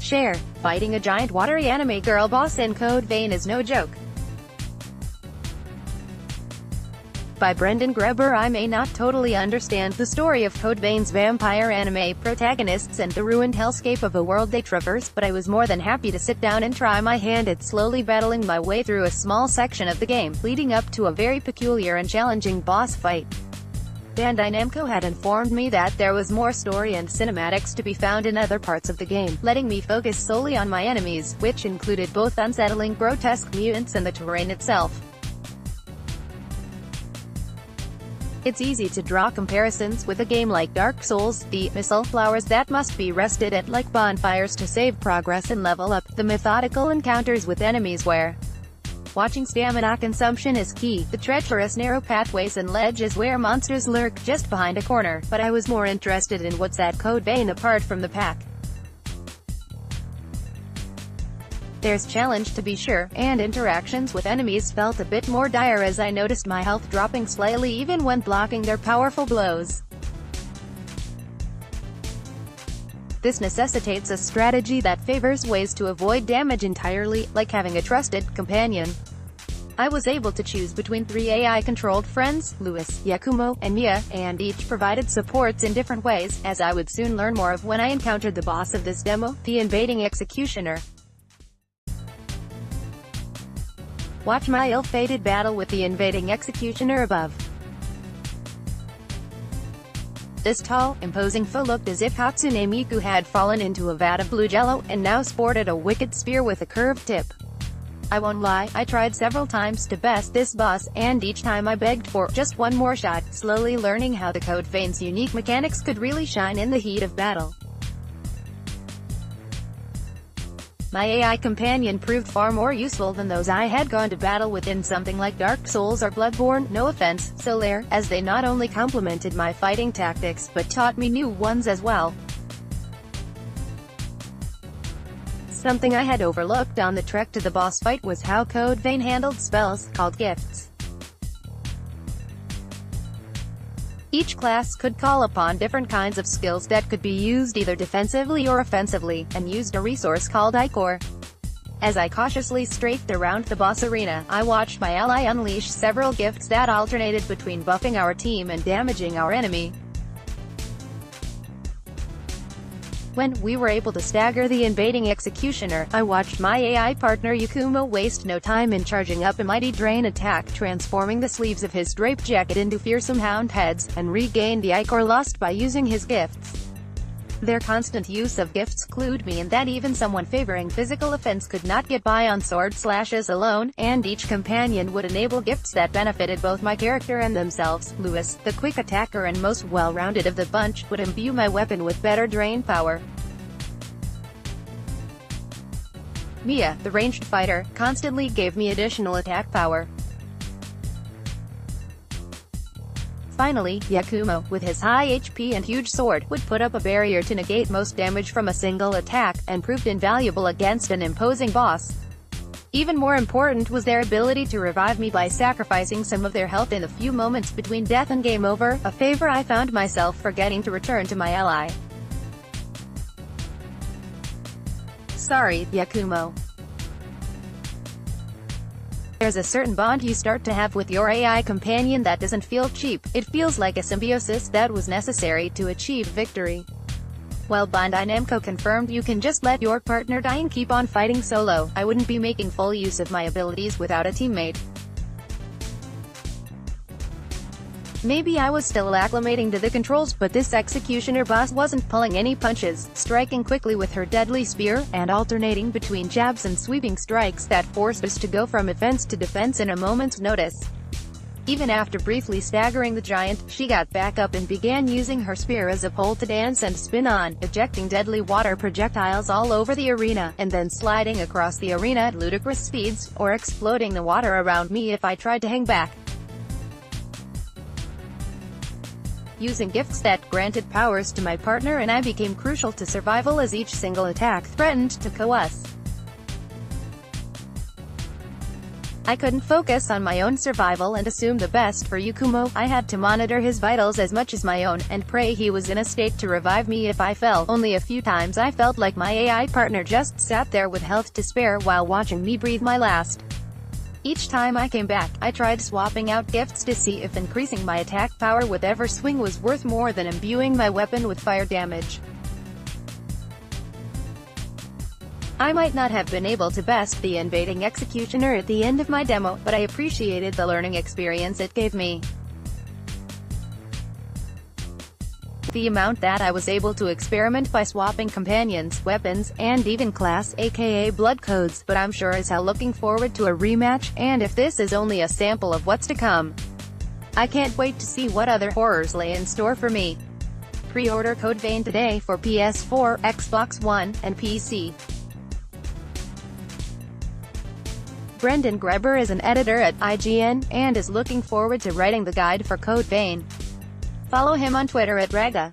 Share. Fighting a giant watery anime girl boss in Code Vein is no joke. By Brendan Graeber I may not totally understand the story of Code Vein's vampire anime protagonists and the ruined hellscape of a world they traverse, but I was more than happy to sit down and try my hand at slowly battling my way through a small section of the game, leading up to a very peculiar and challenging boss fight. Bandai Namco had informed me that there was more story and cinematics to be found in other parts of the game, letting me focus solely on my enemies, which included both unsettling grotesque mutants and the terrain itself. It's easy to draw comparisons with a game like Dark Souls, the missile flowers that must be rested at like bonfires to save progress and level up, the methodical encounters with enemies where watching stamina consumption is key, the treacherous narrow pathways and ledges where monsters lurk just behind a corner, but I was more interested in what set Code Vein apart from the pack. There's challenge to be sure, and interactions with enemies felt a bit more dire as I noticed my health dropping slightly even when blocking their powerful blows. This necessitates a strategy that favors ways to avoid damage entirely, like having a trusted companion. I was able to choose between 3 AI-controlled friends, Louis, Yakumo, and Mia, and each provided supports in different ways, as I would soon learn more of when I encountered the boss of this demo, the invading executioner. Watch my ill-fated battle with the invading executioner above. This tall, imposing foe looked as if Hatsune Miku had fallen into a vat of blue jello, and now sported a wicked spear with a curved tip. I won't lie, I tried several times to best this boss, and each time I begged for just one more shot, slowly learning how the Code Vein's unique mechanics could really shine in the heat of battle. My AI companion proved far more useful than those I had gone to battle with in something like Dark Souls or Bloodborne, no offense, Solaire, as they not only complemented my fighting tactics, but taught me new ones as well. Something I had overlooked on the trek to the boss fight was how Code Vein handled spells, called gifts. Each class could call upon different kinds of skills that could be used either defensively or offensively, and used a resource called Ichor. As I cautiously strafed around the boss arena, I watched my ally unleash several gifts that alternated between buffing our team and damaging our enemy. When we were able to stagger the invading executioner, I watched my AI partner Yakumo waste no time in charging up a mighty drain attack, transforming the sleeves of his draped jacket into fearsome hound heads, and regained the Ichor lost by using his gifts. Their constant use of gifts clued me in that even someone favoring physical offense could not get by on sword slashes alone, and each companion would enable gifts that benefited both my character and themselves. Louis, the quick attacker and most well-rounded of the bunch, would imbue my weapon with better drain power. Mia, the ranged fighter, constantly gave me additional attack power. Finally, Yakumo, with his high HP and huge sword, would put up a barrier to negate most damage from a single attack, and proved invaluable against an imposing boss. Even more important was their ability to revive me by sacrificing some of their health in the few moments between death and game over, a favor I found myself forgetting to return to my ally. Sorry, Yakumo. There's a certain bond you start to have with your AI companion that doesn't feel cheap. It feels like a symbiosis that was necessary to achieve victory. While Bandai Namco confirmed you can just let your partner die and keep on fighting solo, I wouldn't be making full use of my abilities without a teammate. Maybe I was still acclimating to the controls, but this executioner boss wasn't pulling any punches, striking quickly with her deadly spear, and alternating between jabs and sweeping strikes that forced us to go from offense to defense in a moment's notice. Even after briefly staggering the giant, she got back up and began using her spear as a pole to dance and spin on, ejecting deadly water projectiles all over the arena, and then sliding across the arena at ludicrous speeds, or exploding the water around me if I tried to hang back. Using gifts that granted powers to my partner and I became crucial to survival as each single attack threatened to KO us. I couldn't focus on my own survival and assume the best for Yakumo. I had to monitor his vitals as much as my own, and pray he was in a state to revive me if I fell. Only a few times I felt like my AI partner just sat there with health to spare while watching me breathe my last. Each time I came back, I tried swapping out gifts to see if increasing my attack power with every swing was worth more than imbuing my weapon with fire damage. I might not have been able to best the invading executioner at the end of my demo, but I appreciated the learning experience it gave me. The amount that I was able to experiment by swapping companions, weapons, and even class, aka blood codes, but I'm sure as hell looking forward to a rematch, and if this is only a sample of what's to come, I can't wait to see what other horrors lay in store for me. Pre-order Code Vein today for PS4, Xbox One, and PC. Brendan Graeber is an editor at IGN, and is looking forward to writing the guide for Code Vein. Follow him on Twitter at Braga.